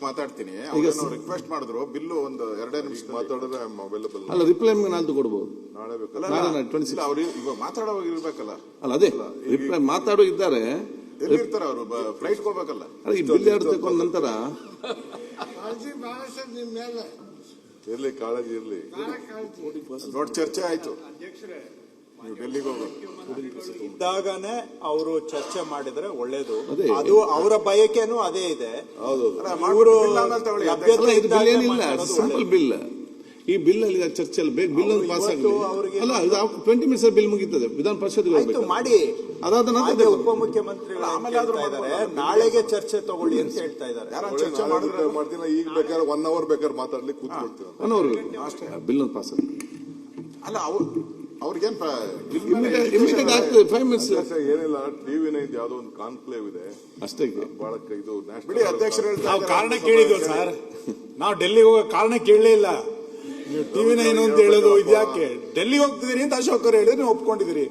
ಮಾತಾಡ್ತೀನಿ. ರಿಕ್ವೆಸ್ಟ್ ಮಾಡಿದ್ರು ಬಿಲ್ಲು ಒಂದು 2 ನಿಮಿಷ ಮಾತಾಡಿದ್ರೆ ಅವೈಲಬಲ್ ಅಲ್ಲ, ರಿಪ್ಲೈ ನಾಲ್ಕು ಕೊಡ್ಬೋದು. ನಾಳೆ ಬೇಕಲ್ಲ, ಅವ್ರು ಇವಾಗ ಮಾತಾಡೋವಾಗ ಇರ್ಬೇಕಲ್ಲ. ಅಲ್ಲ, ಅದೇ ರಿಪ್ಲೈ ಮಾತಾಡೋ ಇದ್ದಾರೆ. ಎಲ್ಲಿರ್ತಾರೆ ಅವರು? ಫ್ಲೈಟ್ ಹೋಗ್ಬೇಕಲ್ಲ. ಈ ಬಿಲ್ ಎರಡು ತಕೊಂಡ ನಂತರ ಇರ್ಲಿ, ಕಾಳಜಿ ಇರ್ಲಿ. ದೊಡ್ಡ ಚರ್ಚೆ ಆಯ್ತು. ನೀವು ಡೆಲ್ಲಿಗೆ ಇದ್ದಾಗನೇ ಅವರು ಚರ್ಚೆ ಮಾಡಿದ್ರೆ ಒಳ್ಳೇದು. ಅದು ಅವರ ಬಯಕೆನೂ ಅದೇ ಇದೆ. Simple bill. ಈ ಬಿಲ್ ಅಲ್ಲಿ ಚರ್ಚೆ ಅಲ್ಲ, ಬಿಲ್ ಒಂದು ಪಾಸ್ ಆಗಲಿ. ಅಲ್ಲ, 20 ಮಿನಿಟ್ಸ್ ಬಿಲ್ ಮುಗಿತದೆ. ವಿಧಾನ ಪರಿಷತ್ ಮಾಡಿ. ಅದಾದ ನಂತರ ಉಪಮುಖ್ಯಮಂತ್ರಿಗಳು ನಾಳೆಗೆ ಚರ್ಚೆ ತಗೊಳ್ಳಿ ಅಂತ ಹೇಳ್ತಾ ಇದ್ದಾರೆ. ಚರ್ಚೆ ಮಾಡ್ತೀನಿ. ಈಗ ಬೇಕಾದ್ರೆ 1 ಅವರ್ ಬೇಕಾದ್ರೆ ಮಾತಾಡ್ಲಿಕ್ಕೆ ಕೂತ್ಕೊಳ್ತೀವಿ. 1 ಅವರ್ ಅಷ್ಟೇ. ಬಿಲ್ ಒಂದು ಪಾಸ್ ಆಗಲಿ. ಅಲ್ಲ, ಅವ್ರಿಗೇನ್ ಇಮಿಡಿಯೇಟ್ ಆಗ್ತದೆ. 5 ಮಿನಿಟ್ಸ್ ಏನಿಲ್ಲ. TV9 ಯಾವ್ದೋ ಒಂದು ಕಾನ್ಕ್ಲೇವ್ ಇದೆ ಅಷ್ಟೇ. ಬಹಳ ಇದು ಬಿಡಿ, ಅಧ್ಯಕ್ಷರು ನಾವು ಕಾರಣ ಕೇಳಿದ್ವಿ ಸರ್. ನಾವು ಡೆಲ್ಲಿಗೆ ಹೋಗೋ ಕಾರಣ ಕೇಳಲೇ ಇಲ್ಲ. ನೀವು TV9 ಅಂತ ಹೇಳೋದು ಇದ್ಯಾಕೆ? ಡೆಲ್ಲಿಗೆ ಹೋಗ್ತಿದ್ದೀರಿ ಅಂತ ಅಶೋಕ್ ಅವರು ಹೇಳಿದ್ರೆ ನೀವು ಒಪ್ಕೊಂಡಿದ್ದೀರಿ.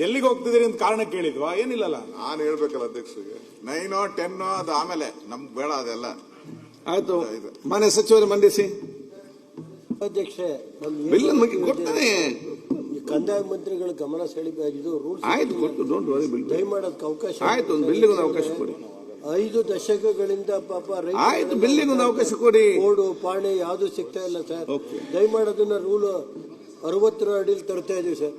ಎಲ್ಲಿಗೆ ಹೋಗ್ತಿದ್ದೀರಿ ಅಂತ ಕಾರಣ ಕೇಳಿದ್ವಾ? ಏನಿಲ್ಲಲ್ಲ, ನಾನು ಹೇಳ್ಬೇಕಲ್ಲ ಅಧ್ಯಕ್ಷರಿಗೆ. 9 10 ಅದು ಆಮೇಲೆ ನಮ್ಗೆ ಬೇಡ ಅದೆಲ್ಲ. ಆಯ್ತು, ಮಾನ್ಯ ಸಚಿವರು ಮಂಡಿಸಿ. ಅಧ್ಯಕ್ಷೆ, ಬಿಲ್ ಕೊಡ್ತಾನೆ. ಕಂದಾಯ ಮಂತ್ರಿಗಳ ಗಮನ ಸೆಳೆದು ರೂಲ್ಸ್ ಆಯ್ತು ಕೊಟ್ಟು ಡೋಂಟ್ ವರಿ. ಬಿಲ್ ದಯಮಾಡೋದಕ್ಕೆ ಅವಕಾಶ ಆಯ್ತು. ಒಂದು ಬಿಲ್ಲಿಗೆ ಒಂದು ಅವಕಾಶ ಕೊಡಿ. 5 ದಶಕಗಳಿಂದ ಪಾಪ ಆಯ್ತು, ಬಿಲ್ಲಿಗೆ ಒಂದು ಅವಕಾಶ ಕೊಡಿ. ಕೋಡು ಪಾಣೆ ಯಾವ್ದು ಸಿಗ್ತಾ ಇಲ್ಲ ಸರ್. ದಯಮಾಡೋದನ್ನ ರೂಲ್ 60 ಅಡಿಯಲ್ಲಿ ತರ್ತಾ ಇದೀವಿ ಸರ್.